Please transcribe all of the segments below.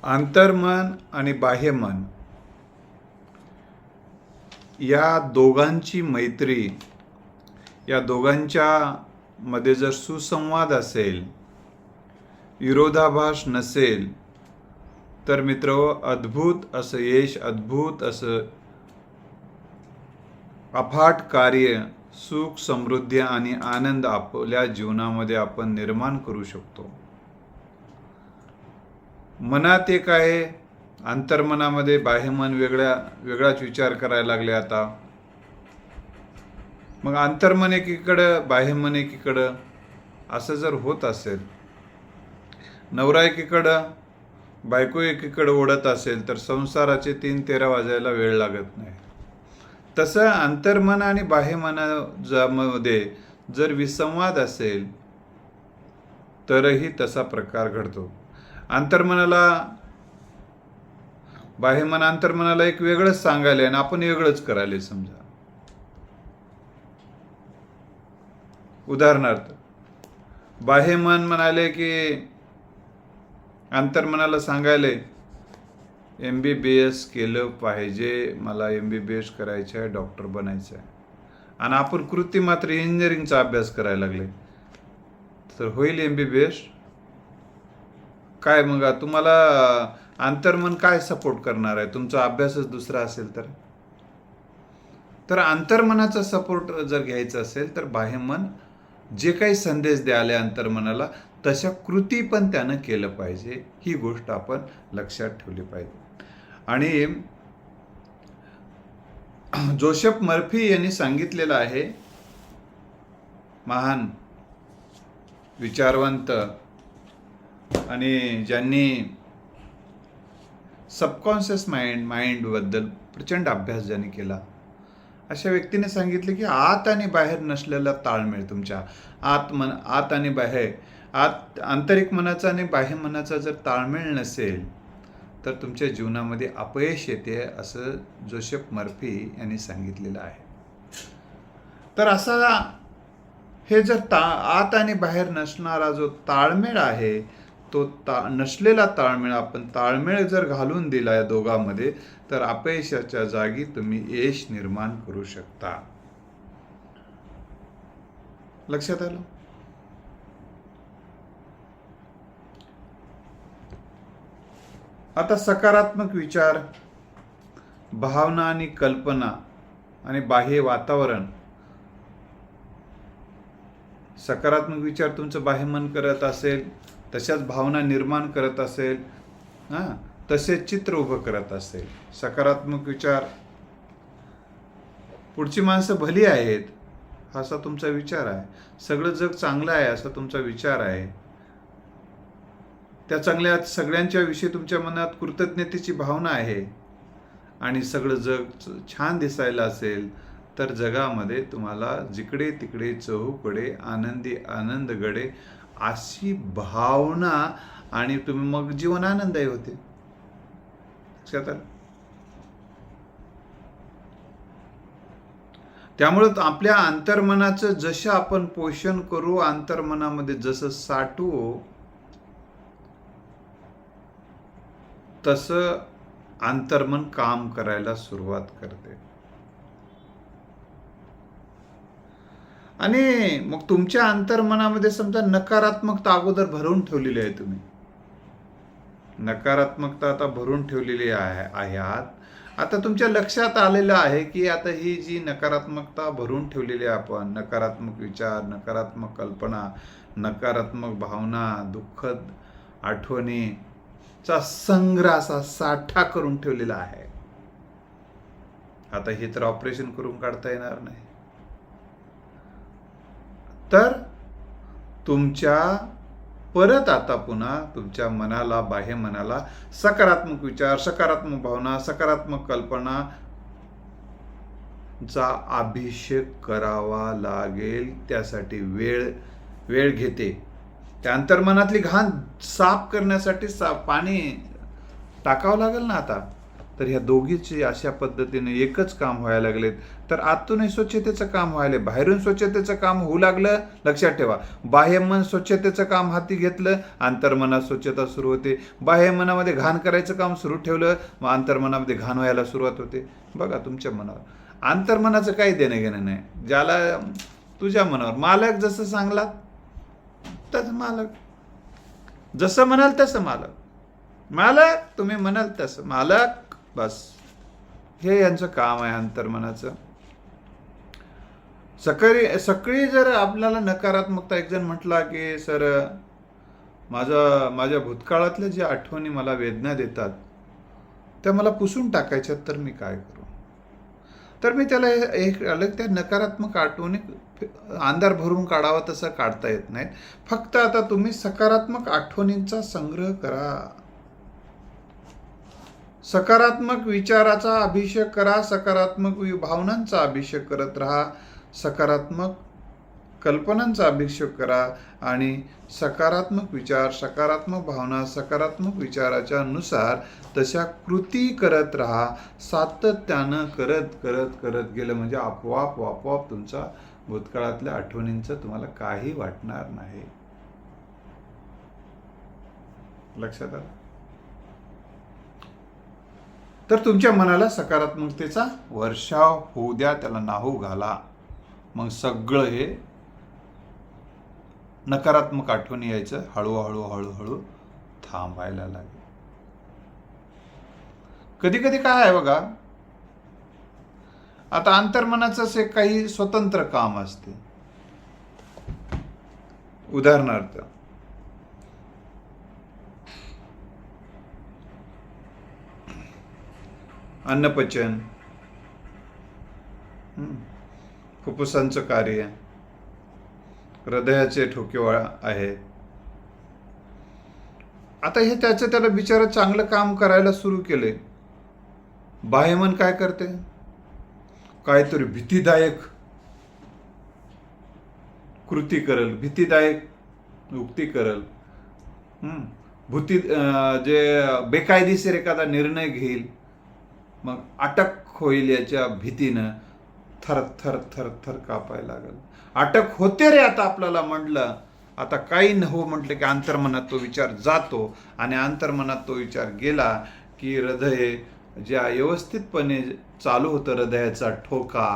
अंतर्मन आणि बाह्यमन या दोघांची मैत्री, या दोघांच्या मध्ये जर सुसंवाद असेल, विरोधाभास नसेल, तर मित्रहो अद्भुत असं यश, अद्भुत असं अफाट कार्य, सुख, समृद्धी आणि आनंद आपल्या जीवनामध्ये आपण निर्माण करू शकतो. मनात एक आहे, अंतर्मनामध्ये बाह्यमन वेगळाच विचार करायला लागले आता. मग अंतर्मन एकीकडं, बाह्यमन एकीकडं असं जर होत असेल, नवरा एकीकडं, बायको एकीकडं ओढत असेल, तर संसाराचे 3-13 वाजायला वेळ लागत नाही. तसं अंतर्मन आणि बाह्यमनामध्ये जर विसंवाद असेल तरही तसा प्रकार घडतो. बाह्यमन अंतर्मनाला एक वेगळंच सांगायला आणि आपण वेगळंच करायला. समजा उदाहरणार्थ, बाह्यमन म्हणाले की अंतर्मनाला सांगायले MBBS केलं पाहिजे, मला MBBS करायचं आहे, डॉक्टर बनायचं आहे, आणि आपण कृती मात्र इंजिनिअरिंगचा अभ्यास करायला लागले, तर होईल MBBS काय? मग तुम्हाला अंतर्मन काय सपोर्ट करणार आहे? तुमचा अभ्यासच दुसरा असेल तर अंतर्मनाचा सपोर्ट जर घ्यायचा असेल तर बाह्यमन जे काही संदेश द्याले अंतर्मनाला, तशा कृती पण त्यानं केलं पाहिजे. ही गोष्ट आपण लक्षात ठेवली पाहिजे. आणि जोसेफ मर्फी यांनी सांगितलेलं आहे, महान विचारवंत आणि ज्यांनी सबकॉन्शियस माइंडबद्दल प्रचंड अभ्यास ज्यांनी केला, अशा व्यक्तीने सांगितले की आत आणि बाहेर नसलेला ताळमेळ, तुमच्या आत आणि बाहेर, आंतरिक मनाचा आणि बाह्य मनाचा जर ताळमेळ नसेल तर तुमच्या जीवनामध्ये अपयश येते, असं जोसेफ मर्फी यांनी सांगितलेलं आहे. तर असा हे जर आत आणि बाहेर नसणारा जो ताळमेळ आहे, तो नसलेला ताळमेळ, आपण ताळमेळ जर घालून दिला या दोघांमध्ये, तर अपयशाच्या जागी तुम्ही यश निर्माण करू शकता. लक्षात आलं? आता सकारात्मक विचार, भावना आणि कल्पना आणि बाह्य वातावरण. सकारात्मक विचार तुमचं बाह्यमन करत असेल, तशाच भावना निर्माण करत असेल, तसेच चित्र उभं करत असेल. सकारात्मक विचार, पुढची माणसं भली आहेत असा तुमचा विचार आहे, सगळं जग चांगलं आहे असा तुमचा विचार आहे, त्या सगळ्यांच्या विषयी तुमच्या मनात कृतज्ञतेची भावना आहे, आणि सगळं जग छान दिसायला असेल, तर जगामध्ये तुम्हाला जिकडे तिकडे चहूकडे आनंद गडे अशी भावना, आणि तुम्ही मग जीवन आनंददायी होते. त्यामुळे आपल्या अंतर्मनाचं जसं आपण पोषण करू, अंतर्मनामध्ये जसं साठवू, तसं अंतर्मन काम करायला सुरुवात करते. आणि मग तुमच्या अंतर्मनामध्ये समजा नकारात्मकता अगोदर भरून ठेवलेली आहे, तुम्ही नकारात्मकता आता भरून ठेवलेली आहे. आता तुमच्या लक्षात आलेलं आहे की आता ही जी नकारात्मकता भरून ठेवलेली आहे, आपण नकारात्मक विचार, नकारात्मक कल्पना, नकारात्मक भावना, दुःखद आठवणीचा संग्रह असा साठा करून ठेवलेला आहे. आता हे तर ऑपरेशन करून काढता येणार नाही. तर तुमच्या परत आता पुन्हा तुमच्या मनाला, बाह्य मनाला सकारात्मक विचार, सकारात्मक भावना, सकारात्मक कल्पना चा अभिषेक करावा लागेल. त्यासाठी वेळ घेते. त्या अंतर्मनातली घाण साफ करण्यासाठी पाणी टाकावं लागेल ना. आता तर ह्या दोघीची अशा पद्धतीने एकच काम व्हायला लागलेत. तर आतूनही स्वच्छतेचं काम व्हायला, बाहेरून स्वच्छतेचं काम होऊ लागलं. लक्षात ठेवा, बाह्यमन स्वच्छतेचं काम हाती घेतलं, अंतर्मनात स्वच्छता सुरू होते. बाह्यमनामध्ये घाण करायचं काम सुरू ठेवलं, मग अंतर्मनामध्ये घाण व्हायला सुरुवात होते. बघा तुमच्या मनावर अंतर्मनाचं काही देणं घेणं नाही. ज्याला तुझ्या मनावर मालक जसं सांगला तसं मालक, जसं म्हणाल तसं मालक. मालक तुम्ही म्हणाल तसं मालक, बस हे यांचं काम आहे अंतर्मनाचं. सकाळी जर आपल्याला नकारात्मकता, एक जण म्हटला की सर माझ्या भूतकाळातल्या ज्या आठवणी मला वेदना देतात त्या मला पुसून टाकायच्यात, तर मी काय करू? तर मी त्याला एक अलग, त्या नकारात्मक आठवणी अंधार भरून काढावा तसं काढता येत नाहीत. फक्त आता तुम्ही सकारात्मक आठवणींचा संग्रह करा, सकारात्मक विचाराचा अभिषेक करा, सकारात्मक भावनांचा अभिषेक करत राहा, सकारात्मक कल्पनांचा अभिषेक करा आणि सकारात्मक विचार, सकारात्मक भावना, सकारात्मक विचाराच्या नुसार तशा कृती करत राहा. सातत्यानं करत करत करत गेलं म्हणजे आपोआप तुमचा भूतकाळातल्या आठवणींचं तुम्हाला काही वाटणार नाही. लक्षात आलं? तर तुमच्या मनाला सकारात्मकतेचा वर्षाव होऊ द्या, त्याला नाहू घाला. मग सगळं हे नकारात्मक आठवणी यायचं हळूहळू थांबायला लागेल. कधी कधी काय आहे बघा, आता अंतर्मनाचं असे काही स्वतंत्र काम असते. उदाहरणार्थ, अन्नपचन, फुफ्फुसांचं कार्य, हृदयाचे ठोके आहेत. आता हे त्याला बिचारा चांगलं काम करायला सुरू केले. बाह्यमन काय करते? काहीतरी भीतीदायक कृती करल, भीतीदायक युक्ती करल, जे बेकायदेशीर एखादा निर्णय घेईल, मग अटक होईल याच्या भीतीनं थर थर थर थर कापायला लागल. अटक होते रे आता आपल्याला म्हटलं, आता काही न हो म्हटलं की अंतर्मनात तो विचार जातो आणि अंतर्मनात तो विचार गेला की हृदय ज्या व्यवस्थितपणे चालू होतं, हृदयाचा ठोका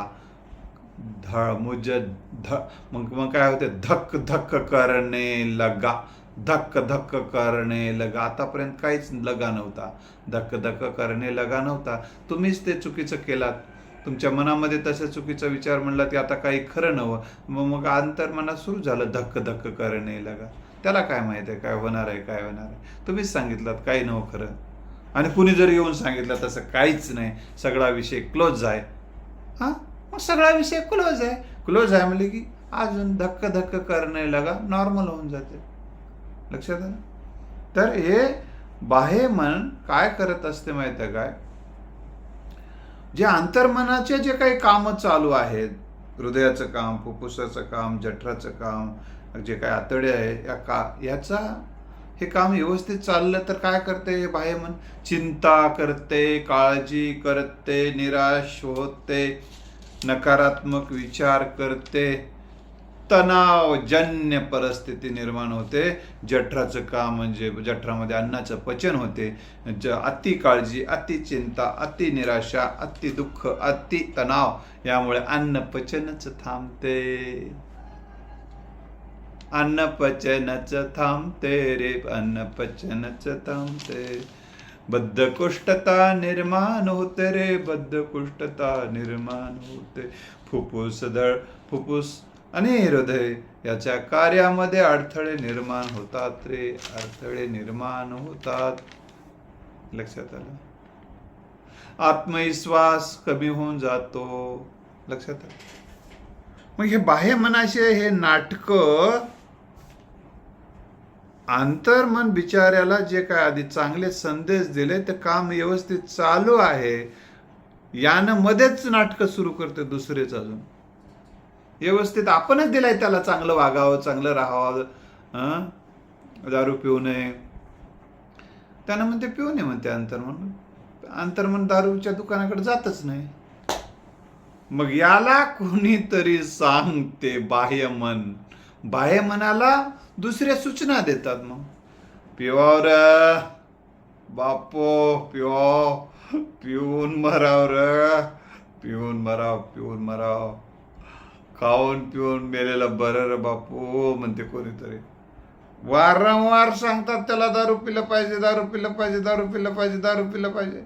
मग काय होते, धक धक करणे लगा, धक्क धक्क करणे लगा. आतापर्यंत काहीच लगा नव्हता, धक्क धक्क करणे लगा नव्हता. तुम्हीच ते चुकीचं केलात, तुमच्या मनामध्ये तसं चुकीचा विचार म्हणला की आता काही खरं नव्हतं. मग अंतर्मनात सुरू झालं धक्क धक्क करणे लगा. त्याला काय माहिती आहे काय होणार आहे? तुम्हीच सांगितलं काही नव्हतं खरं, आणि कुणी जर येऊन सांगितलं तसं काहीच नाही, सगळा विषय क्लोज आहे. मग सगळा विषय क्लोज आहे म्हणजे की अजून धक्क धक्क करणे लगा नॉर्मल होऊन जाते. लक्षात आलं? तर हे बाह्य मन काय करत असते माहिती आहे काय? जे अंतर्मनाचे जे काही कामं चालू आहेत, हृदयाचं काम, फुफ्फुसाचं काम, जठराचं काम, जे काही आतडे आहे याचा हे काम व्यवस्थित चाललं तर काय करते हे बाह्य मन? चिंता करते, काळजी करते, निराश होते, नकारात्मक विचार करते, तणावजन्य परिस्थिती निर्माण होते. जठराचं काम म्हणजे जठरामध्ये अन्नाचं पचन होते. अति काळजी, अति चिंता, अति निराशा, अति दुःख, अति तणाव यामुळे अन्न पचनच थांबते. अन्न पचनच थांबते रे, अन्न पचनच थांबते. बद्धकोष्ठता निर्माण होते रे, बद्धकोष्ठता निर्माण होते. फुफ्फुस आणि हृदय याच्या कार्यामध्ये अडथळे निर्माण होतात रे, अडथळे निर्माण होतात. लक्षात आलं? आत्मविश्वास कमी होऊन जातो. लक्षात आलं? मग हे बाह्य मनाचे हे नाटक अंतर्मन बिचाऱ्याला जे काय आधी चांगले संदेश दिले ते काम व्यवस्थित चालू आहे, यानं मध्येच नाटक सुरू करते दुसरेच. अजून व्यवस्थित आपणच दिलाय त्याला चांगलं वागावं, चांगलं राहावं, दारू पिऊ नये, त्यानं म्हणते पिऊ नये म्हणते अंतर्मन. अंतर्मन दारूच्या दुकानाकडे जातच नाही. मग याला कोणीतरी सांगते बाह्यमन. बाह्यमनाला दुसऱ्या सूचना देतात. मग पिवावर बापो, पिऊन मराव पिऊन मराव, खाऊन पिऊन मेलेलं बरं रे बापू म्हणते कोणीतरी. वारंवार सांगतात त्याला दारू पिलं पाहिजे, दारू पिलं पाहिजे, दारू पिलं पाहिजे, दारू पिलं पाहिजे.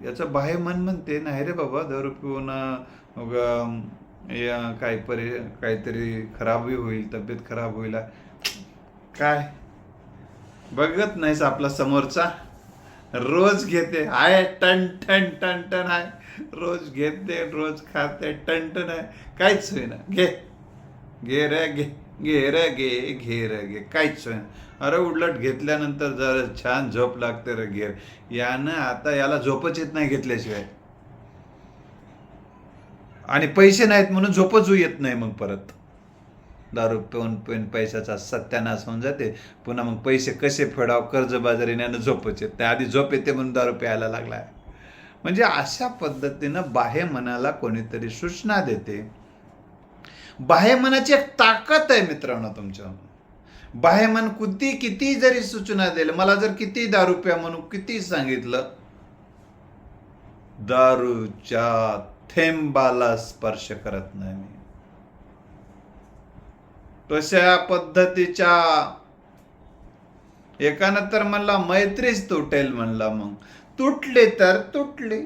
याचं बाह्य मन म्हणते नाही रे बाबा, दारू पिऊन काहीतरी खराबही होईल, तब्येत खराब होईल. काय बघत नाहीस आपला समोरचा रोज घेते आहे, टन टन टन टन आहे, रोज घेते, रोज खाते, टन टन आहे, काहीच होईना. घे घे रे घे घे रे घे रे घे, काहीच होईना. अरे उलट घेतल्यानंतर जरा छान झोप लागते रे घेर. यानं आता याला झोपच येत नाही घेतल्याशिवाय, आणि पैसे नाहीत म्हणून झोपच येत नाही. मग परत दारू पिऊन पैशाचा सत्यानाश होऊन जाते. पुन्हा मग पैसे कसे फेडाव कर्जबाजारीने झोपच येत नाही. आधी झोप येते म्हणून दारू प्यायला लागलाय. म्हणजे अशा पद्धतीनं बाह्य मनाला कोणीतरी सूचना देते. बाह्य मनाची एक ताकद आहे मित्रांनो तुमच्या. बाह्य मन किती जरी सूचना दिली, मला जर किती दारू प्या म्हणून किती सांगितलं, दारूच्या थेंबाला स्पर्श करत नाही मी. तशा पद्धतीच्या एकानं तर म्हणला मैत्रीच तुटेल म्हणला. मग तुटली तर तुटली.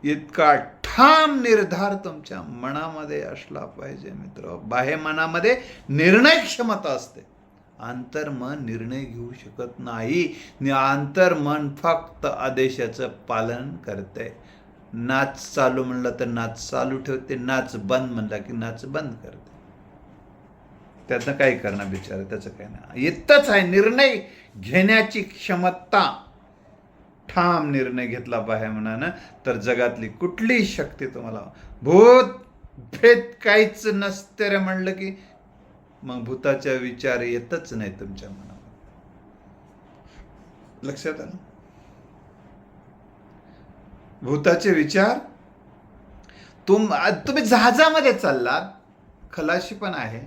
इतका ठाम निर्धार तुमच्या मनामध्ये असला पाहिजे मित्र. बाह्य मनामध्ये निर्णय क्षमता असते, अंतर्मन निर्णय घेऊ शकत नाही. अंतर्मन फक्त आदेशाचं पालन करते. नाच चालू म्हणलं तर नाच चालू ठेवते, नाच बंद म्हणला की नाच बंद करते. त्याचं काही करणार बिचार, त्याचं काही नाही. इतकंच आहे निर्णय घेण्याची क्षमता. ठाम निर्णय घेतला बाह्य मनानं तर जगातली कुठलीही शक्ती तुम्हाला, भूत भेद काहीच नसते रे म्हणलं की मग भूताचा विचार येतच नाही तुमच्या मनावर. लक्षात आलं? भूताचे विचार. तुम्ही जहाजामध्ये चाललात, खलाशी पण आहे,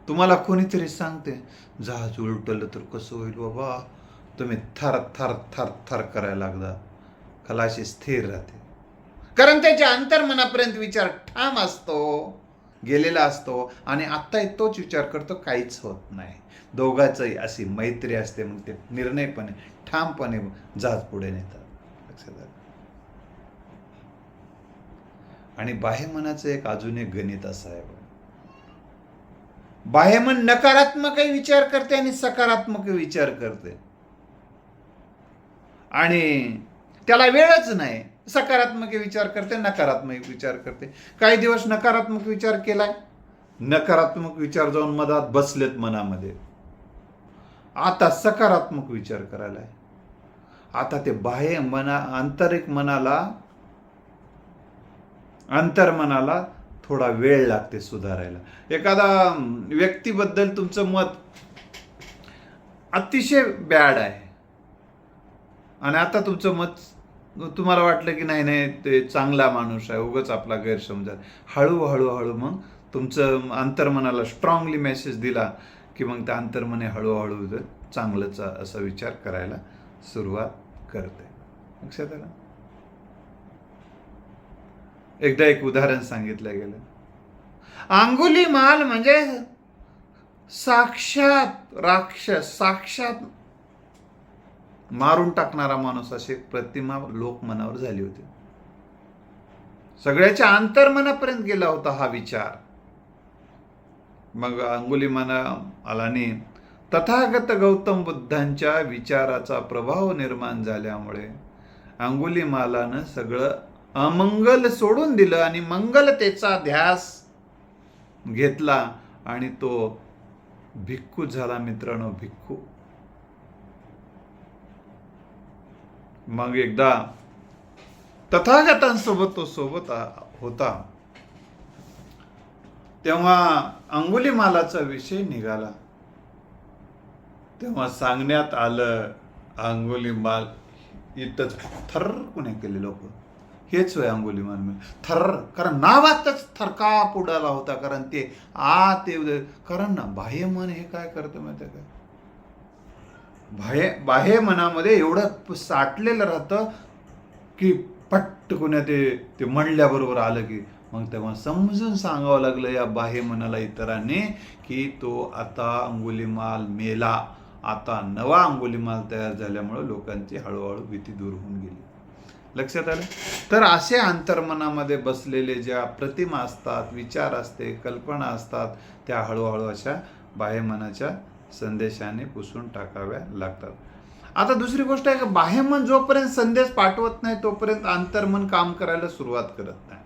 तुम्हाला कोणीतरी सांगते जहाज उलटलं तर कसं होईल बाबा, तुम्ही थर थर थर थर करायला लागला. खलाशी स्थिर राहते, कारण त्याच्या अंतर्मनापर्यंत विचार ठाम असतो, गेलेला असतो, आणि आत्ता तोच विचार करतो, काहीच होत नाही. दोघांचंही अशी मैत्री असते. मग ते निर्णयपणे ठामपणे जहाज पुढे नेतात. लक्षात आलं? आणि बाह्यमनाचं एक अजून एक गणित असं आहे. बाह्यमन नकारात्मक विचार करते आणि सकारात्मक विचार करते, आणि त्याला वेळच नाही. सकारात्मक विचार करते, नकारात्मक विचार करते. काही दिवस नकारात्मक विचार केलाय, नकारात्मक विचार जाऊन मधात बसलेत मनामध्ये. आता सकारात्मक विचार करायलाय. आता ते बाह्य अंतर्मनाला थोडा वेळ लागते सुधारायला. एखादा व्यक्तीबद्दल तुमचं मत अतिशय बॅड आहे, आणि आता तुमचं मत तुम्हाला वाटलं की नाही ते चांगला माणूस आहे, उगाच आपला गैरसमज. हळूहळू मग तुमचं अंतर्मनाला स्ट्रॉंगली मेसेज दिला की मग त्या अंतर्मने हळूहळू चांगलंच असा विचार करायला सुरुवात करते. लक्षात आलं? एकदा एक उदाहरण सांगितलं गेलं. अंगुलीमाल म्हणजे साक्षात राक्षस, साक्षात मारून टाकणारा माणूस, अशी प्रतिमा लोक मनावर झाली होती. सगळ्याच्या अंतर्मनापर्यंत गेला होता हा विचार. मग अंगुलीमालाने तथागत गौतम बुद्धांच्या विचाराचा प्रभाव निर्माण झाल्यामुळे अंगुलीमालानं सगळं अमंगल सोडून दिलं आणि मंगलतेचा ध्यास घेतला, आणि तो भिक्खू झाला मित्रांनो, भिक्खू. मग एकदा तथागतांसोबत तो सोबत होता, तेव्हा अंगुलीमालाचा विषय निघाला. तेव्हा सांगण्यात आलं अंगुलीमाल इथंच थर्रकुने केले लोक. हेच होय अंगुलीमाल मी थर्र, कारण नावातच थरकाप उडाला होता. कारण ते ते कारण ना बाह्य मन हे काय करतं माहिती आहे का, बाह्य मनामध्ये एवढं साठलेलं राहतं की पटकुने ते म्हणल्याबरोबर आलं की मग तेव्हा समजून सांगावं लागलं या बाह्य मनाला इतरांनी की तो आता अंगुलीमाल मेला, आता नवा अंगुलीमाल तयार झाल्यामुळे लोकांची हळूहळू भीती दूर होऊन गेली. लक्षात आलं. तर असे अंतर्मनामध्ये बसलेले ज्या प्रतिमा असतात, विचार असते, कल्पना असतात, त्या हळूहळू अशा बाह्यमनाच्या संदेशाने पुसून टाकाव्या लागतात. आता दुसरी गोष्ट आहे की बाह्यमन जोपर्यंत संदेश पाठवत नाही तोपर्यंत अंतर्मन काम करायला सुरुवात करत नाही.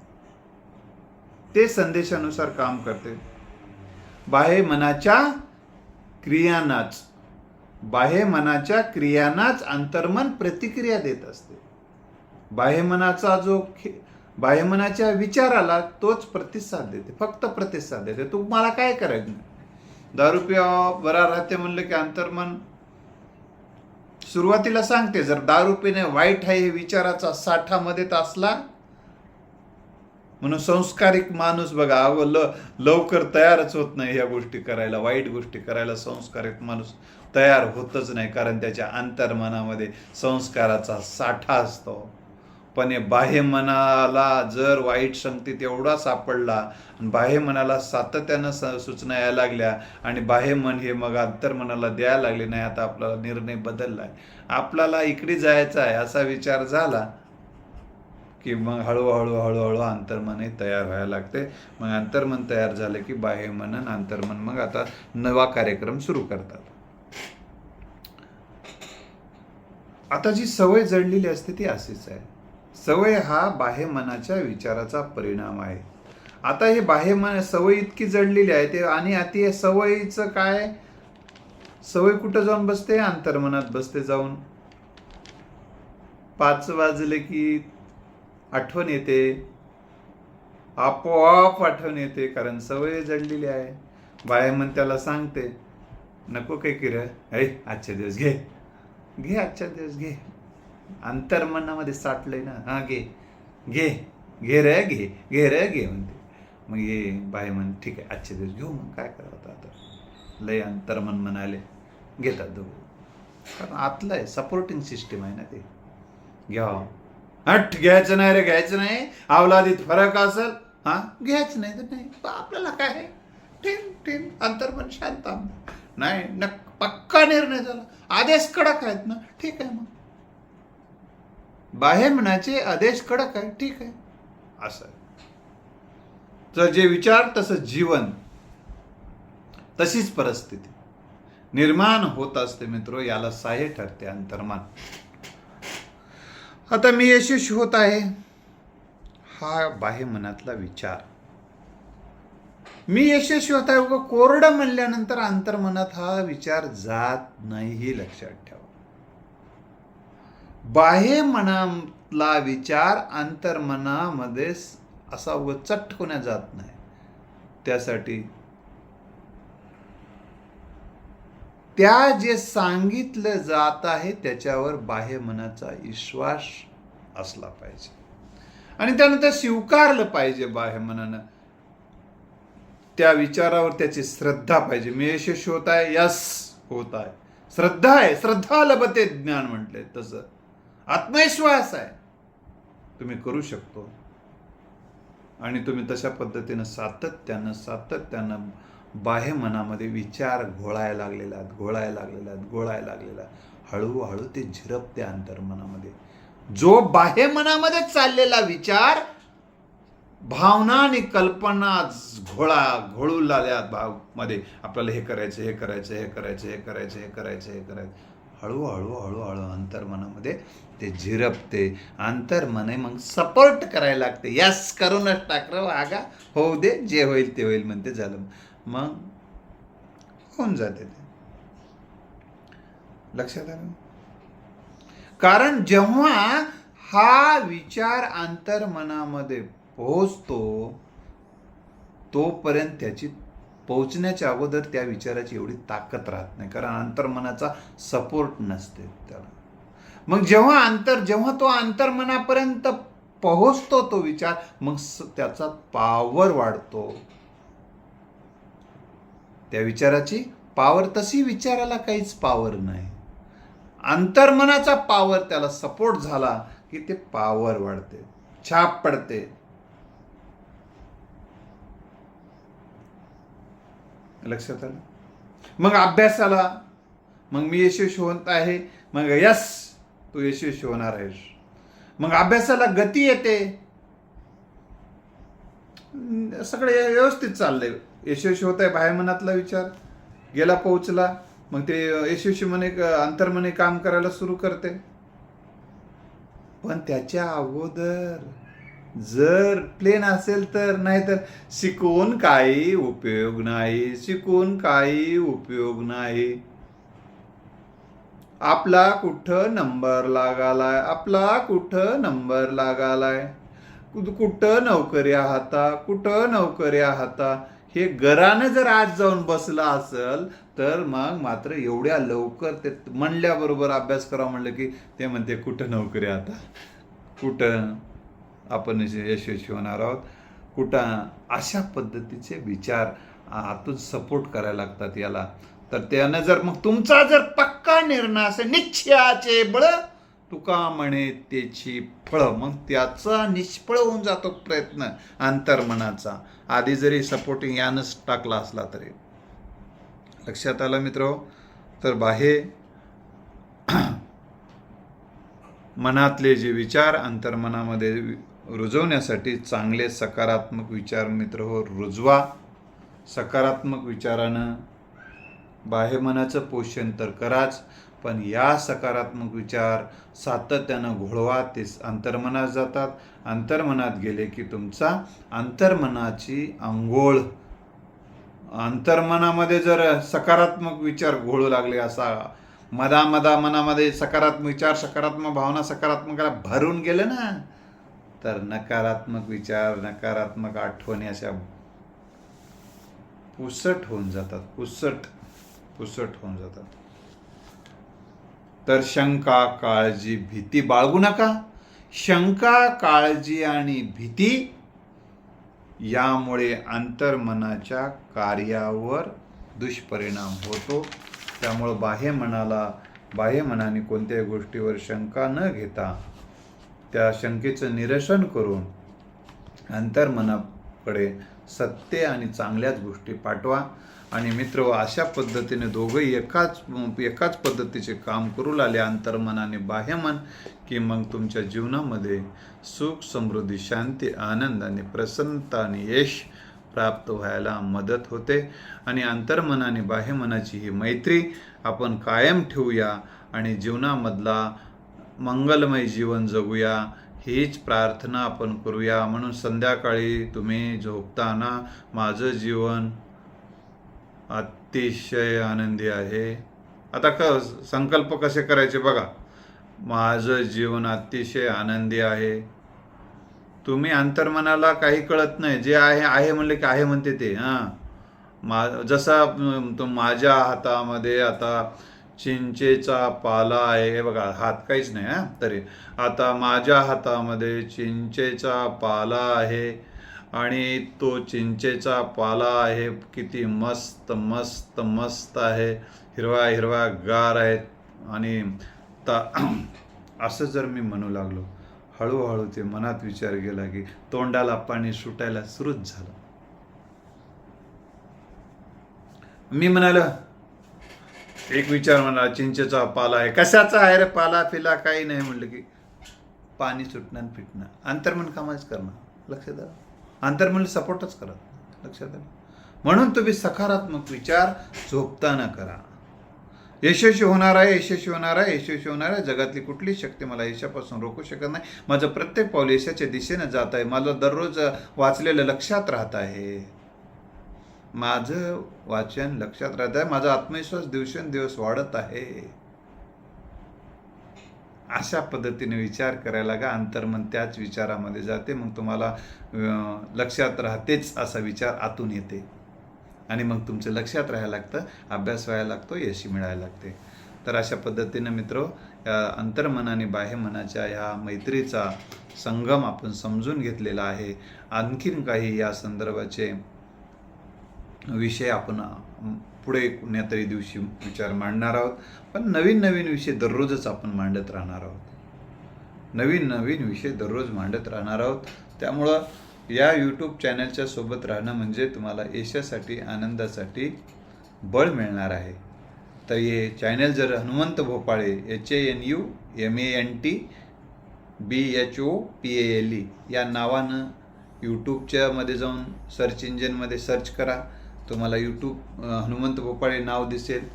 ते संदेशानुसार काम करते. बाह्यमनाच्या क्रियांनाच अंतर्मन प्रतिक्रिया देत असते. बाह्यमनाच्या विचाराला तोच प्रतिसाद देते, फक्त प्रतिसाद देते. तुम्हाला काय करायचं, दारू पिवा बरा राहते म्हणलं की अंतर्मन सुरुवातीला सांगते जर दारू पिणे वाईट आहे हे विचाराचा साठा मध्येच असला, म्हणून संस्कारिक माणूस बघा लवकर तयारच होत नाही ह्या गोष्टी करायला, वाईट गोष्टी करायला संस्कारिक माणूस तयार होतच नाही, कारण त्याच्या अंतर्मनामध्ये संस्काराचा साठा असतो. पण हे बाह्यमनाला जर वाईट संगतीत एवढा सापडला आणि बाह्यमनाला सातत्यानं सूचना यायला लागल्या आणि बाह्यमन हे मग अंतर्मनाला द्यायला लागले, नाही आता आपला निर्णय बदललाय, आपल्याला इकडे जायचं आहे असा विचार झाला की मग हळूहळू अंतर्मन तयार व्हायला लागते. मग अंतर्मन तयार झालं की बाह्यमन आणि अंतर्मन मग आता नवा कार्यक्रम सुरू करतात. आता जी सवय जडलेली असते ती अशीच आहे. सवय हा बाह्यमनाच्या विचाराचा परिणाम आहे. आता हे बाह्यमन सवय इतकी जडलेली आहे ते, आणि आता सवयीचं काय, सवय कुठं जाऊन बसते, अंतर्मनात बसते जाऊन. 5 वाजले की आठवण येते, आपोआप आठवण येते, कारण सवय जडलेली आहे. बाह्यमन त्याला सांगते नको काही किर, आजच्या दिवस घे, आजच्या दिवस घे. अंतर्मनामध्ये साठलंय ना, हा घे घे घे रे म्हणते. मग ये बाह्यमन ठीक आहे आजच्या दिवस घेऊ, मग काय करावं आता. लय अंतर्मन म्हणाले घेतात दोघं, कारण आतलं आहे, सपोर्टिंग सिस्टीम आहे ना ते. घ्यावं, हट घ्यायचं नाही रे, घ्यायचं नाही, अवलादीत फरक असेल, हा घ्यायचं नाही तर नाही, आपल्याला काय आहे, टीम अंतर्मन शांत नाही, पक्का निर्णय झाला, आदेश कडक आहेत ना, ठीक आहे. मग बाह्यमनाचे आदेश कडक आहे, ठीक आहे, असं आहे. तर जे विचार तसं जीवन, तशीच परिस्थिती निर्माण होत असते मित्र, याला सहाय्य ठरते अंतर्मन. आता मी यशस्वी होत आहे हा बाह्यमनातला विचार, मी यशस्वी होत आहे कोरडं म्हणल्यानंतर अंतर्मनात हा विचार जात नाही, हे लक्षात ठेवा. बाह्यमनातला विचार अंतर्मनामध्ये असा चटकून जात नाही. त्यासाठी त्या जे सांगितलं जात आहे त्याच्यावर बाह्यमनाचा विश्वास असला पाहिजे आणि त्यानंतर स्वीकारलं पाहिजे बाह्यमनानं. त्या विचारावर त्याची श्रद्धा पाहिजे. मी यशस्वी होत आहे, यस होत आहे, श्रद्धा आहे, श्रद्धा लभते ज्ञान म्हटलंय तसं. आत्मविश्वास आहे, तुम्ही करू शकतो, आणि तुम्ही तशा पद्धतीनं सातत्यानं बाह्यमनामध्ये विचार घोळायला लागलेला हळूहळू ते झिरपते अंतर्मनामध्ये. जो बाह्यमनामध्ये चाललेला विचार, भावना आणि कल्पना घोळू लागल्या मध्ये, आपल्याला हे करायचं, हळूहळू अंतर्मनामध्ये ते झिरपते. अंतर्मने मग सपोर्ट करायला लागते, यस करूनच टाकलं आगा, होऊ दे, जे होईल ते होईल म्हणते, झालं, मग होऊन जाते ते. लक्षात आलं. कारण जेव्हा हा विचार अंतर्मनामध्ये पोहोचतो तोपर्यंत त्याची पोहोचण्याच्या अगोदर त्या विचाराची एवढी ताकद राहत नाही, कारण अंतर्मनाचा सपोर्ट नसते त्याला. मग जेव्हा तो अंतर्मनापर्यंत पोहोचतो तो विचार, मग त्याचा पॉवर वाढतो. त्या विचाराची पॉवर, तशी विचाराला काहीच पॉवर नाही. अंतर्मनाचा पॉवर त्याला सपोर्ट झाला की ते पॉवर वाढते, छाप पडते. लक्षात आलं? मग अभ्यासाला, मग मी यशस्वी होत आहे, मग यस तू यशस्वी होणार आहेस. मग अभ्यासाला गती येते, सगळे व्यवस्थित चाललंय, यशस्वी होत आहे. बाह्य मनातला विचार गेला, पोहोचला, मग ते यशस्वी मने अंतर्मने काम करायला सुरू करते. पण त्याच्या अगोदर जर प्लेन असेल तर, नाहीतर शिकून काही उपयोग नाही, शिकून काही उपयोग नाही. आपला कुठं नंबर लागालाय, आपला कुठं नंबर लागालाय, कुठं नोकऱ्या हाता, कुठं नोकऱ्या हाता, हे घरानं जर आज जाऊन बसला असेल तर मग मात्र एवढ्या लवकर ते म्हणल्याबरोबर अभ्यास करा म्हणलं की ते म्हणते कुठं नोकरी आता, कुठं आपण यशस्वी होणार आहोत, कुठं. अशा पद्धतीचे विचार आतून सपोर्ट करायला लागतात याला. तर त्यानं जर मग तुमचा जर पक्का निर्णय असेल, निश्चयाचे बळ तुका म्हणे त्याची फळं, मग त्याचा निष्फळ होऊन जातो प्रयत्न अंतर्मनाचा, आधी जरी सपोर्टिंग यानंच टाकला असला तरी. लक्षात आलं मित्र? तर बाह्य मनातले जे विचार अंतर्मनामध्ये रुजवण्यासाठी चांगले सकारात्मक विचार मित्र हो रुजवा. सकारात्मक विचारानं बाह्य मनाचं पोषण तर कराच, पण या सकारात्मक विचार सातत्यानं घोळवा, ते अंतर्मनात जातात. अंतर्मनात गेले की तुमचा अंतर्मनाची अंघोळ, अंतर्मनामध्ये जर सकारात्मक विचार घोळू लागले, असा मनामध्ये सकारात्मक विचार, सकारात्मक भावना, सकारात्मक भरून गेले ना, तर नकारात्मक विचार, नकारात्मक आठवणी अशा पुसट होऊन जातात, पुसट होऊन जातात. तर शंका, काळजी, भीती बाळगू नका. शंका, काळजी आणि भीती यामुळे अंतर्मनाच्या कार्यावर दुष्परिणाम होतो. त्यामुळं बाह्य मनाने कोणत्याही गोष्टीवर शंका न घेता त्या शंकेचं निरसन करून अंतर्मनाकडे सत्य आणि चांगल्याच गोष्टी पाठवा. आणि मित्र, अशा पद्धतीने दोघंही एकाच पद्धतीचे काम करू लागले, अंतर्मन आणि बाह्यमन, की मग तुमच्या जीवनामध्ये सुख, समृद्धी, शांती, आनंद आणि प्रसन्नता आणि यश प्राप्त व्हायला मदत होते. आणि अंतर्मन आणि बाह्यमनाची ही मैत्री आपण कायम ठेवूया आणि जीवनामधला मंगलमय जीवन जगूया, हीच प्रार्थना आपण करूया. म्हणून संध्याकाळी तुम्ही झोपताना माझं जीवन अतिशय आनंदी आहे. आता संकल्प कसे करायचे बघा. माझं जीवन अतिशय आनंदी आहे. तुम्ही अंतर्मनाला काही कळत नाही, जे आहे म्हणले की आहे म्हणते ते. जसा माझ्या हातामध्ये आता चिंचेचा पाला आहे, हे बघा, हात काहीच नाही तरी आता माझ्या हातामध्ये चिंचेचा पाला आहे आणि तो चिंचेचा पाला आहे, किती मस्त मस्त मस्त आहे, हिरवा हिरवा गार आहेत. आणि असं जर मी म्हणू लागलो, हळूहळू ते मनात विचार गेला की तोंडाला पाणी सुटायला सुरूच झालं. मी म्हणालो, एक विचार म्हणाला चिंचेचा पाला आहे, कशाचा आहे रे पाला फिला, काही नाही म्हणलं की पाणी सुटणं फिटणं. अंतर्मन कामच करणं. लक्षात आलं? अंतर्मन सपोर्टच करत. लक्षात आलं? म्हणून तुम्ही सकारात्मक विचार झोपताना करा. यशस्वी होणार आहे, यशस्वी होणार आहे, यशस्वी होणार आहे. जगातली कुठली शक्ती मला यशापासून रोखू शकत नाही. माझं प्रत्येक पाऊल यशाच्या दिशेनं जात आहे. माझं दररोज वाचलेलं लक्षात राहत आहे. माझं वाचन लक्षात राहत आहे. माझा आत्मविश्वास दिवसेंदिवस वाढत आहे. अशा पद्धतीने विचार करायला का अंतर्मन त्याच विचारामध्ये जाते. मग तुम्हाला लक्षात राहतेच असा विचार आतून येते. आणि मग तुमचं लक्षात राहायला लागतं, अभ्यास व्हायला लागतो, यश मिळायला लागते. तर अशा पद्धतीनं मित्र, अंतर्मन आणि बाह्यमनाच्या ह्या मैत्रीचा संगम आपण समजून घेतलेला आहे. आणखीन काही या संदर्भाचे विषय आपण पुढे कुण्यातरी दिवशी विचार मांडणार आहोत. पण नवीन नवीन विषय दररोजच आपण मांडत राहणार आहोत. नवीन नवीन विषय दररोज मांडत राहणार आहोत. त्यामुळं या यूट्यूब चॅनलच्या सोबत राहणं म्हणजे तुम्हाला यशासाठी, आनंदासाठी बळ मिळणार आहे. तर हे चॅनल जर हनुमंत भोपाळे HANUMANTBHOPALE या नावानं यूट्यूबच्यामध्ये जाऊन सर्च इंजिनमध्ये सर्च करा. तुम्हाला यूट्यूब हनुमंत भोपाळे नाव दिसेल.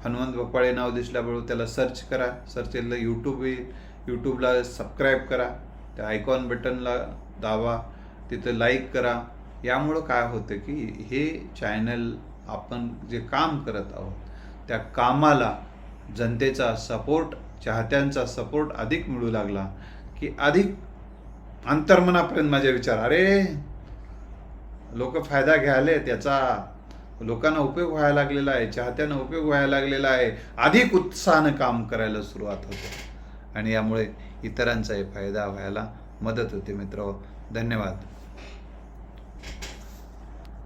हनुमंत भोपाळे नाव दिसल्याबरोबर त्याला सर्च करा. सर्च केलं यूट्यूब येईल. यूट्यूबला सबस्क्राईब करा. त्या आयकॉन बटनला दाबा. तिथं लाईक करा. यामुळं काय होतं की हे चॅनल आपण जे काम करत आहोत त्या कामाला जनतेचा सपोर्ट, चाहत्यांचा सपोर्ट अधिक मिळू लागला की अधिक अंतर्मनापर्यंत माझे विचार, अरे लोक फायदा घ्यायले, त्याचा लोकांना उपयोग व्हायला लागलेला आहे, चाहत्यांना उपयोग व्हायला लागलेला आहे, अधिक उत्साहानं काम करायला सुरुवात होते आणि यामुळे इतरांचाही फायदा व्हायला मदत होते. मित्र, धन्यवाद.